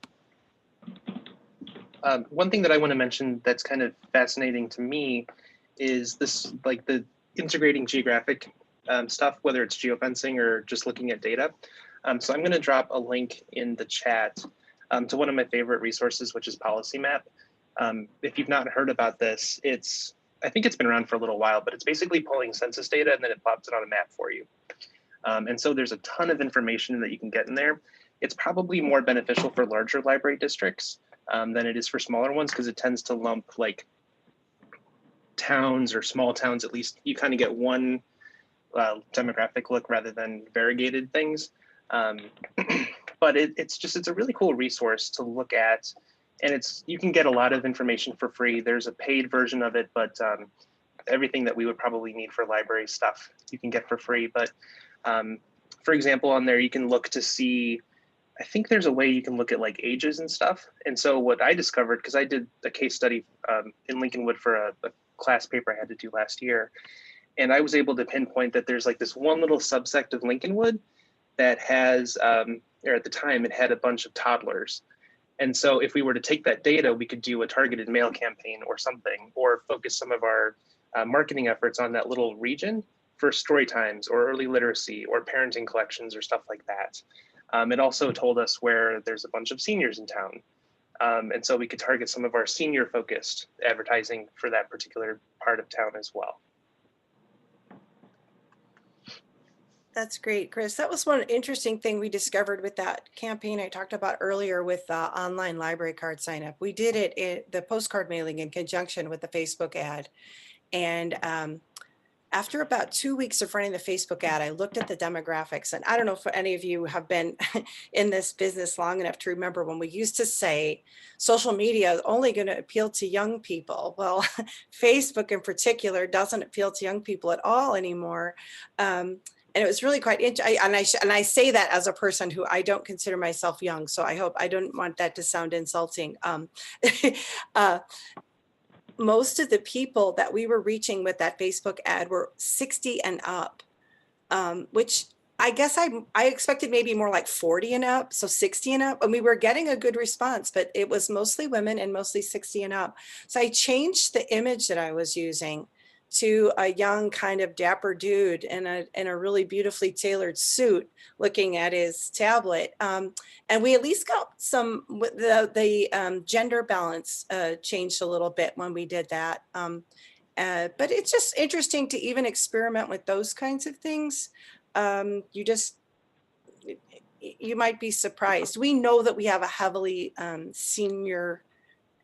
One thing that I want to mention that's kind of fascinating to me is this, like the integrating geographic stuff, whether it's geofencing or just looking at data. So I'm going to drop a link in the chat to one of my favorite resources, which is Policy Map. If you've not heard about this, I think it's been around for a little while, but it's basically pulling census data and then it plots it on a map for you. And so there's a ton of information that you can get in there. It's probably more beneficial for larger library districts than it is for smaller ones, because it tends to lump like towns or small towns. At least you kind of get one demographic look rather than variegated things. But it's a really cool resource to look at, and you can get a lot of information for free. There's a paid version of it, but everything that we would probably need for library stuff you can get for free. But for example, on there you can look to see, I think there's a way you can look at like ages and stuff. And so what I discovered, because I did a case study in Lincolnwood for a class paper I had to do last year, and I was able to pinpoint that there's like this one little subsect of Lincolnwood that has, or at the time it had a bunch of toddlers. And so if we were to take that data, we could do a targeted mail campaign or something, or focus some of our marketing efforts on that little region for story times or early literacy or parenting collections or stuff like that. It also told us where there's a bunch of seniors in town. And so we could target some of our senior focused advertising for that particular part of town as well. That's great, Chris. That was one interesting thing we discovered with that campaign I talked about earlier with online library card sign up. We did it, the postcard mailing, in conjunction with the Facebook ad. And after about 2 weeks of running the Facebook ad, I looked at the demographics, and I don't know if any of you have been in this business long enough to remember when we used to say social media is only going to appeal to young people. Well, Facebook in particular doesn't appeal to young people at all anymore. And it was really quite interesting. And I say that as a person who I don't consider myself young, so I hope I don't want that to sound insulting. Most of the people that we were reaching with that Facebook ad were 60 and up, which I guess I expected maybe more like 40 and up, so 60 and up. And we were getting a good response, but it was mostly women and mostly 60 and up. So I changed the image that I was using to a young kind of dapper dude in a really beautifully tailored suit looking at his tablet. And we at least got the gender balance changed a little bit when we did that. But it's just interesting to even experiment with those kinds of things. You might be surprised. We know that we have a heavily senior.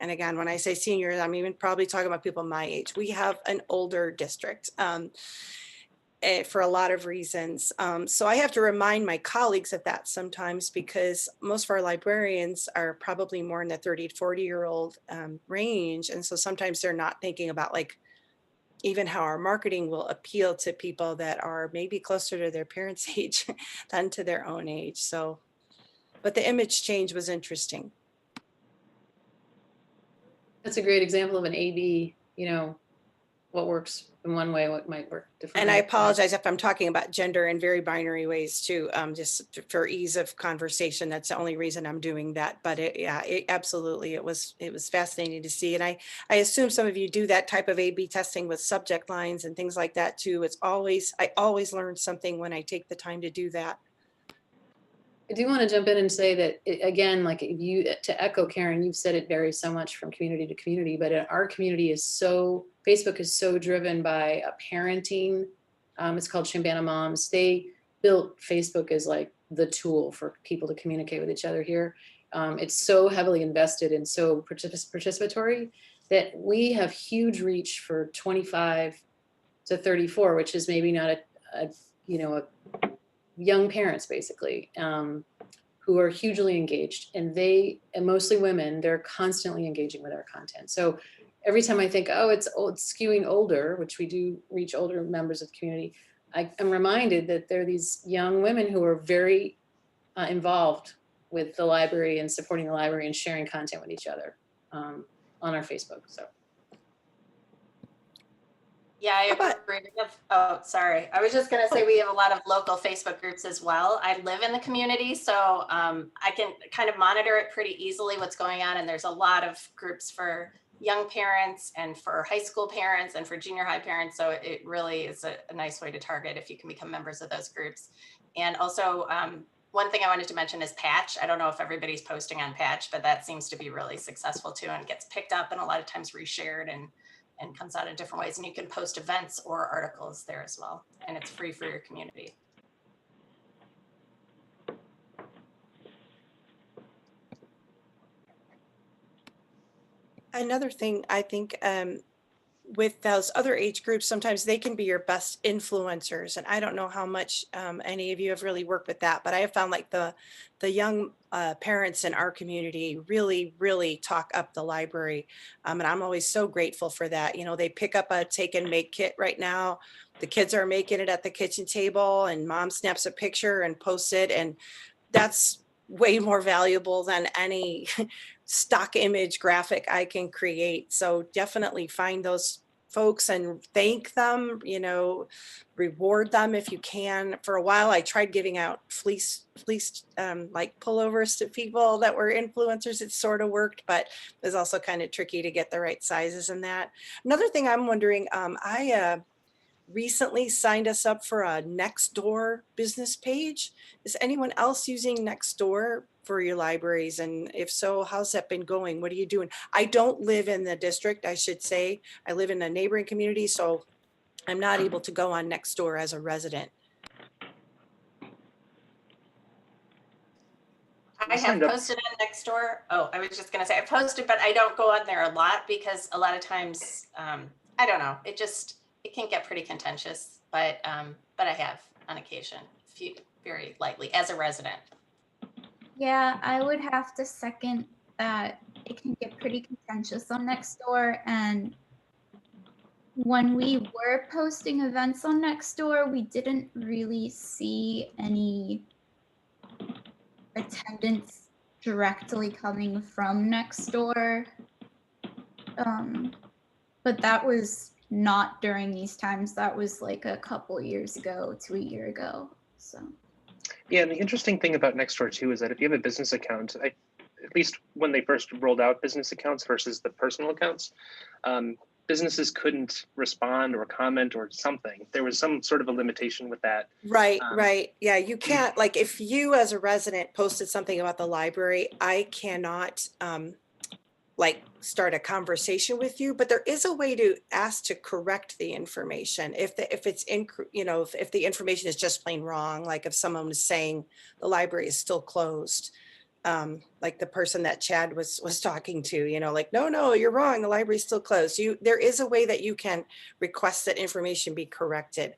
And again, when I say seniors, I'm even probably talking about people my age. We have an older district for a lot of reasons. So I have to remind my colleagues of that sometimes, because most of our librarians are probably more in the 30 to 40-year-old range. And so sometimes they're not thinking about like even how our marketing will appeal to people that are maybe closer to their parents' age than to their own age. So, but the image change was interesting. That's a great example of an A/B, what works in one way, what might work differently. And I apologize if I'm talking about gender in very binary ways too, just for ease of conversation. That's the only reason I'm doing that. But absolutely, it was fascinating to see. And I assume some of you do that type of A/B testing with subject lines and things like that too. I always learn something when I take the time to do that. I do want to jump in and say that, again, like to echo Karen, you've said it varies so much from community to community, but our community Facebook is so driven by a parenting. It's called Chambana Moms. They built Facebook as like the tool for people to communicate with each other here. It's so heavily invested and so participatory that we have huge reach for 25 to 34, which is maybe not a young parents basically, who are hugely engaged, and mostly women, they're constantly engaging with our content. So every time I think, oh, it's skewing older, which we do reach older members of the community, I'm reminded that there are these young women who are very involved with the library and supporting the library and sharing content with each other on our Facebook. So. Yeah, I agree. Oh, sorry. I was just going to say we have a lot of local Facebook groups as well. I live in the community, so I can kind of monitor it pretty easily what's going on. And there's a lot of groups for young parents and for high school parents and for junior high parents. So it really is a nice way to target if you can become members of those groups. And also one thing I wanted to mention is Patch. I don't know if everybody's posting on Patch, but that seems to be really successful too, and gets picked up and a lot of times reshared and comes out in different ways. And you can post events or articles there as well. And it's free for your community. Another thing I think with those other age groups, sometimes they can be your best influencers. And I don't know how much any of you have really worked with that, but I have found like the young parents in our community really talk up the library. And I'm always so grateful for that. You know, they pick up a take and make kit right now. The kids are making it at the kitchen table and mom snaps a picture and posts it. And that's way more valuable than any stock image graphic I can create. So definitely find those folks and thank them, you know, reward them if you can. For a while, I tried giving out fleece like pullovers to people that were influencers. It sort of worked, but it was also kind of tricky to get the right sizes in that. Another thing I'm wondering, I recently signed us up for a Nextdoor business page. Is anyone else using Nextdoor for your libraries? And if so, how's that been going? What are you doing? I don't live in the district, I should say. I live in a neighboring community, so I'm not able to go on Nextdoor as a resident. I have posted on Nextdoor. Oh, I was just going to say I posted, but I don't go on there a lot because a lot of times, I don't know, it can get pretty contentious, but I have on occasion, very lightly as a resident. Yeah, I would have to second that. It can get pretty contentious on Nextdoor, and when we were posting events on Nextdoor, we didn't really see any attendance directly coming from Nextdoor. But that was not during these times. That was like a couple years ago to a year ago. So. Yeah, and the interesting thing about Nextdoor too is that if you have a business account, at least when they first rolled out business accounts versus the personal accounts, businesses couldn't respond or comment or something. There was some sort of a limitation with that. Right, right. Yeah, you can't, like if you as a resident posted something about the library, I cannot like start a conversation with you, but there is a way to ask to correct the information. If it's in, you know, if the information is just plain wrong, like if someone was saying the library is still closed, like the person that Chad was talking to, you know, like, no, you're wrong. The library's still closed. There is a way that you can request that information be corrected.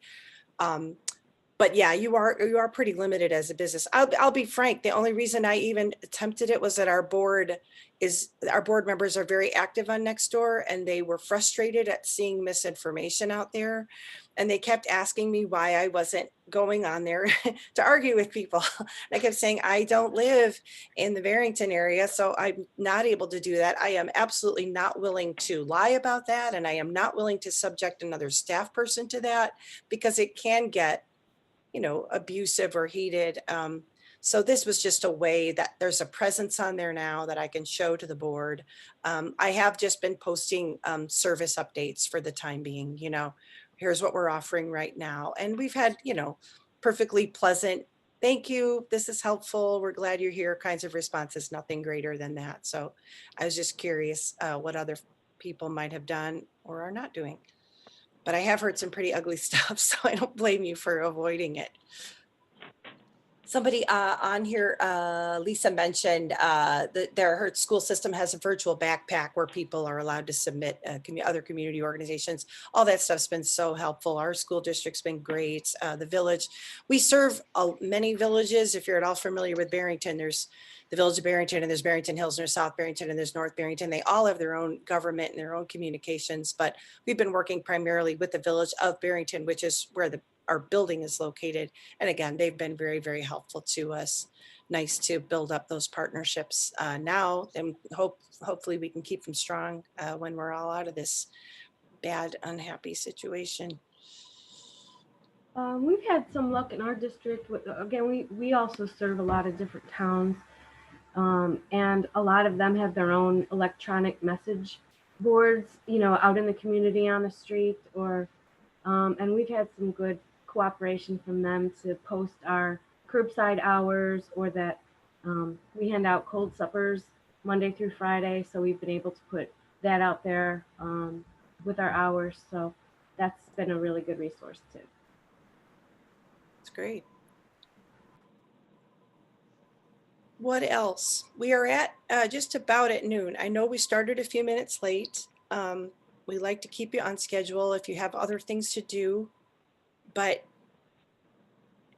But yeah, you are pretty limited as a business. I'll be frank. The only reason I even attempted it was that our board members are very active on Nextdoor, and they were frustrated at seeing misinformation out there. And they kept asking me why I wasn't going on there to argue with people. I kept saying, I don't live in the Barrington area, so I'm not able to do that. I am absolutely not willing to lie about that. And I am not willing to subject another staff person to that, because it can get, you know, abusive or heated. So this was just a way that there's a presence on there now that I can show to the board. I have just been posting service updates for the time being, you know, here's what we're offering right now. And we've had, you know, perfectly pleasant, thank you, this is helpful, we're glad you're here kinds of responses, nothing greater than that. So I was just curious what other people might have done or are not doing. But I have heard some pretty ugly stuff, so I don't blame you for avoiding it. Somebody on here, Lisa mentioned that her school system has a virtual backpack where people are allowed to submit other community organizations. All that stuff's been so helpful. Our school district's been great. The village, we serve many villages. If you're at all familiar with Barrington, there's the village of Barrington, and there's Barrington Hills, and there's South Barrington, and there's North Barrington. They all have their own government and their own communications, but we've been working primarily with the village of Barrington, which is where our building is located. And again, they've been very, very helpful to us. Nice to build up those partnerships now, and hopefully we can keep them strong when we're all out of this bad, unhappy situation. We've had some luck in our district. Again, we also serve a lot of different towns. And a lot of them have their own electronic message boards, you know, out in the community on the street, or and we've had some good cooperation from them to post our curbside hours, or that we hand out cold suppers Monday through Friday. So we've been able to put that out there with our hours. So that's been a really good resource too. It's great. What else? We are at just about at noon. I know we started a few minutes late. We like to keep you on schedule if you have other things to do, but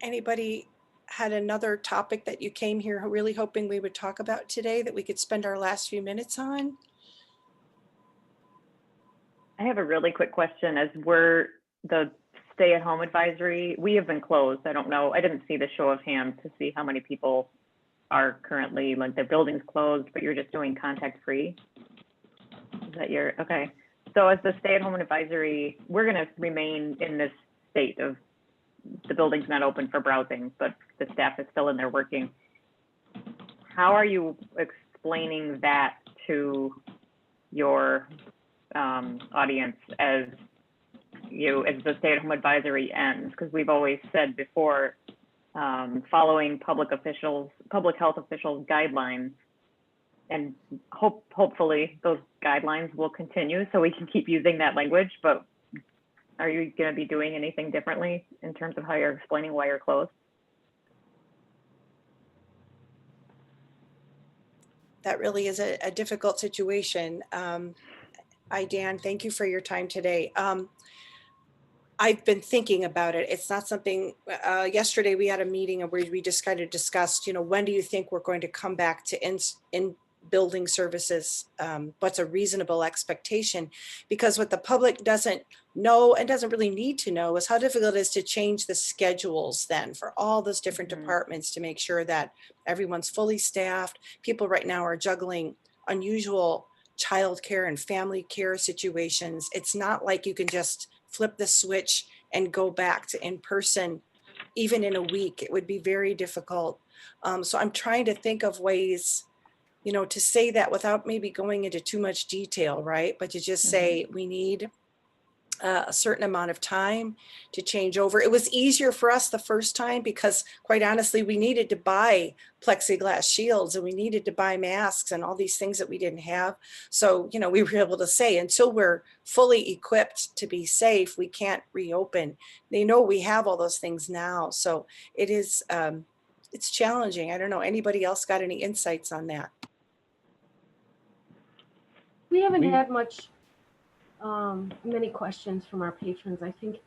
anybody had another topic that you came here really hoping we would talk about today that we could spend our last few minutes on? I have a really quick question. As we're the stay-at-home advisory, we have been closed. I don't know. I didn't see the show of hands to see how many people are currently, like, their building's closed, but you're just doing contact-free. Is that your, okay. So as the stay-at-home advisory, we're going to remain in this state of the building's not open for browsing, but the staff is still in there working. How are you explaining that to your audience as the stay-at-home advisory ends? Because we've always said before, following public health officials' guidelines, and hopefully those guidelines will continue so we can keep using that language. But are you going to be doing anything differently in terms of how you're explaining why you're closed? That really is a difficult situation. Dan, thank you for your time today. I've been thinking about it. It's not something, yesterday we had a meeting where we just kind of discussed, when do you think we're going to come back to in building services? What's a reasonable expectation? Because what the public doesn't know and doesn't really need to know is how difficult it is to change the schedules then for all those different departments to make sure that everyone's fully staffed. People right now are juggling unusual childcare and family care situations. It's not like you can just flip the switch and go back to in-person, even in a week. It would be very difficult. So I'm trying to think of ways, to say that without maybe going into too much detail, right? But to just say we need a certain amount of time to change over. It was easier for us the first time because, quite honestly, we needed to buy plexiglass shields and we needed to buy masks and all these things that we didn't have. So, we were able to say, until we're fully equipped to be safe, we can't reopen. They know we have all those things now. So it is, it's challenging. I don't know. Anybody else got any insights on that? We haven't had many questions from our patrons. I think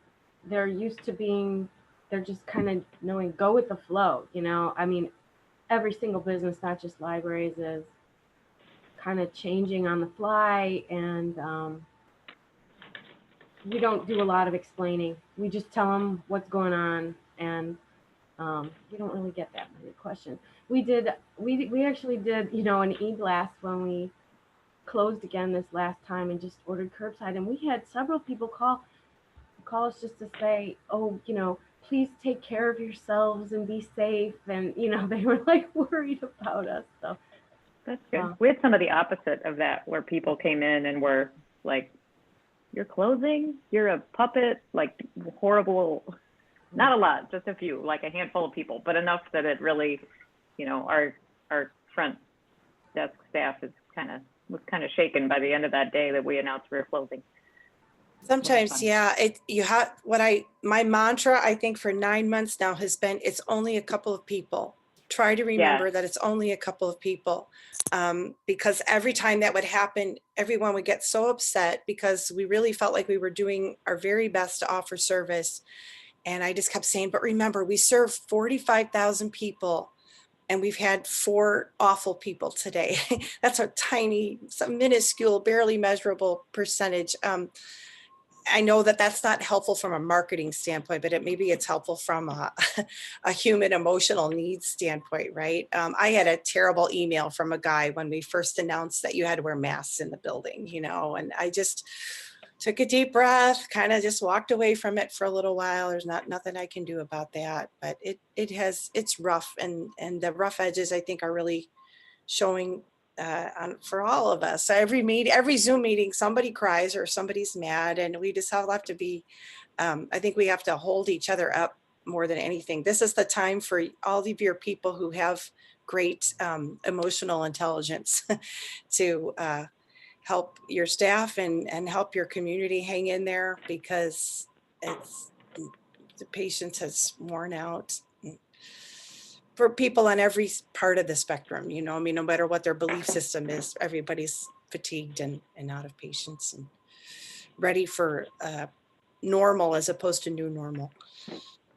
they're used to they're just kind of knowing, go with the flow. I mean, every single business, not just libraries, is kind of changing on the fly. And we don't do a lot of explaining. We just tell them what's going on. And we don't really get that many questions. We actually did, an e-blast when we closed again this last time and just ordered curbside, and we had several people call us just to say, oh, please take care of yourselves and be safe, and they were like worried about us. So that's good. We had some of the opposite of that, where people came in and were like, you're closing, you're a puppet, like horrible. Not a lot, just a few, like a handful of people, but enough that it really, our front desk staff was kind of shaken by the end of that day that we announced we were closing. Sometimes, yeah, my mantra, I think, for 9 months now has been, it's only a couple of people. Try to remember that it's only a couple of people. Because every time that would happen, everyone would get so upset because we really felt like we were doing our very best to offer service. And I just kept saying, but remember, we serve 45,000 people. And we've had 4 awful people today. That's a minuscule, barely measurable percentage. I know that that's not helpful from a marketing standpoint, but maybe it's helpful from a human emotional needs standpoint, right? I had a terrible email from a guy when we first announced that you had to wear masks in the building, and I just took a deep breath, kind of just walked away from it for a little while. There's nothing I can do about that, but it's rough, and the rough edges, I think, are really showing for all of us. So every Zoom meeting, somebody cries or somebody's mad, and we just have to be, I think we have to hold each other up more than anything. This is the time for all of your people who have great emotional intelligence to help your staff and help your community hang in there, because the patience has worn out for people on every part of the spectrum. You know, I mean, no matter what their belief system is, everybody's fatigued and out of patience and ready for normal as opposed to new normal.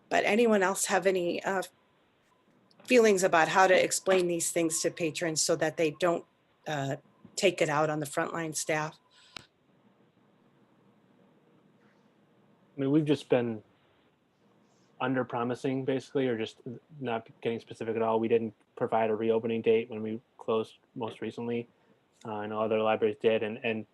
But anyone else have any feelings about how to explain these things to patrons so that they don't take it out on the frontline staff? I mean, we've just been under promising basically, or just not getting specific at all. We didn't provide a reopening date when we closed most recently. I know other libraries did, and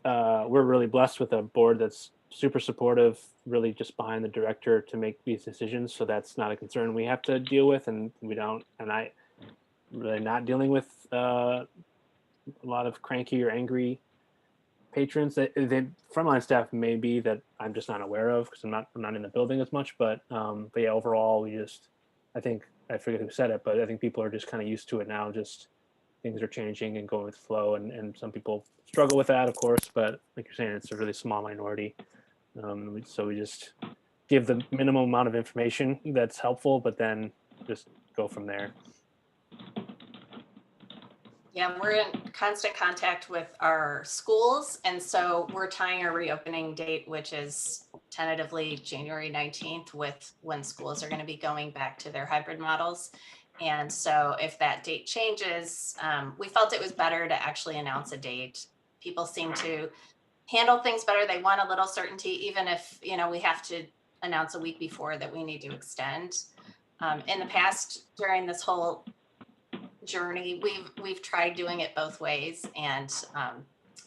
we're really blessed with a board that's super supportive, really just behind the director to make these decisions. So that's not a concern we have to deal with, and we don't. And I really not dealing with a lot of cranky or angry patrons. The frontline staff may be that I'm just not aware of because I'm not in the building as much. But yeah, overall, I think I forget who said it, but I think people are just kind of used to it now. Just things are changing and going with flow, and some people struggle with that, of course. But like you're saying, it's a really small minority. So we just give the minimum amount of information that's helpful, but then just go from there. Yeah, we're in constant contact with our schools. And so we're tying our reopening date, which is tentatively January 19th, with when schools are going to be going back to their hybrid models. And so if that date changes, we felt it was better to actually announce a date. People seem to handle things better. They want a little certainty, even if, you know, we have to announce a week before that we need to extend. In the past, during this whole journey, we've tried doing it both ways, and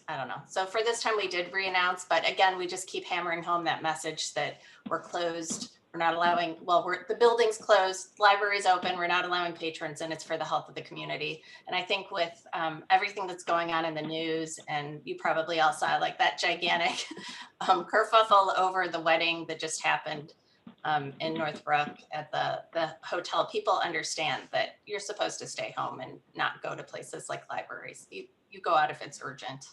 I don't know. So for this time we did re-announce, but again, we just keep hammering home that message that we're closed. We're not allowing, the building's closed, library's open, we're not allowing patrons, and it's for the health of the community. And I think with everything that's going on in the news, and you probably all saw like that gigantic kerfuffle over the wedding that just happened in Northbrook at the hotel, people understand that you're supposed to stay home and not go to places like libraries. You go out if it's urgent.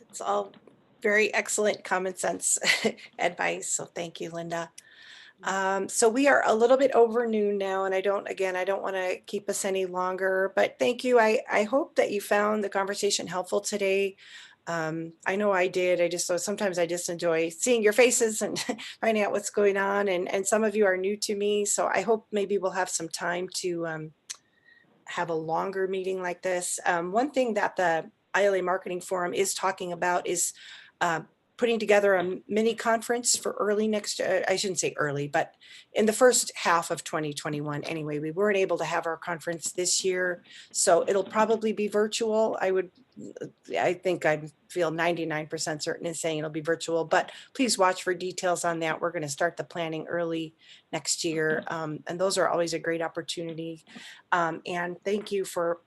It's all very excellent common sense advice. So thank you, Linda. So we are a little bit over noon now, and I don't want to keep us any longer, but thank you. I hope that you found the conversation helpful today. I know I did. Sometimes I just enjoy seeing your faces and finding out what's going on. And some of you are new to me. So I hope maybe we'll have some time to have a longer meeting like this. One thing that the ILA Marketing Forum is talking about is putting together a mini conference for early next year. I shouldn't say early, but in the first half of 2021. Anyway, we weren't able to have our conference this year, so it'll probably be virtual. I think I feel 99% certain in saying it'll be virtual, but please watch for details on that. We're going to start the planning early next year, and those are always a great opportunity. And thank you for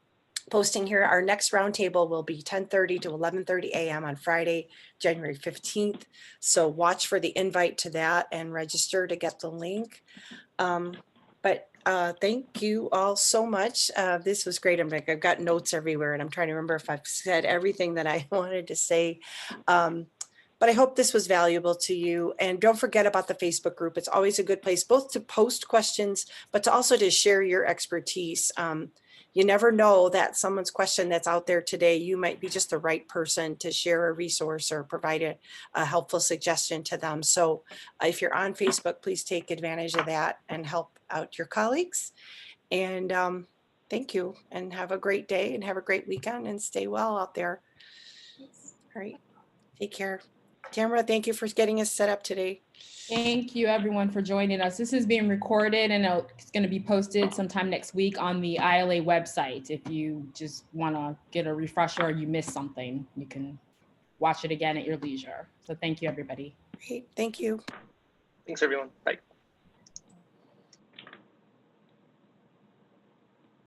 posting here. Our next roundtable will be 10:30 to 11:30 a.m. on Friday, January 15th. So watch for the invite to that and register to get the link. But thank you all so much. This was great. I've got notes everywhere, and I'm trying to remember if I've said everything that I wanted to say. But I hope this was valuable to you. And don't forget about the Facebook group. It's always a good place both to post questions, but to also to share your expertise. You never know that someone's question that's out there today, you might be just the right person to share a resource or provide a helpful suggestion to them. So if you're on Facebook, please take advantage of that and help out your colleagues. And thank you, and have a great day and have a great weekend, and stay well out there. All right, take care. Tamara, thank you for getting us set up today. Thank you everyone for joining us. This is being recorded and it's going to be posted sometime next week on the ILA website. If you just want to get a refresher or you missed something, you can watch it again at your leisure. So thank you, everybody. Great, thank you. Thanks, everyone. Bye.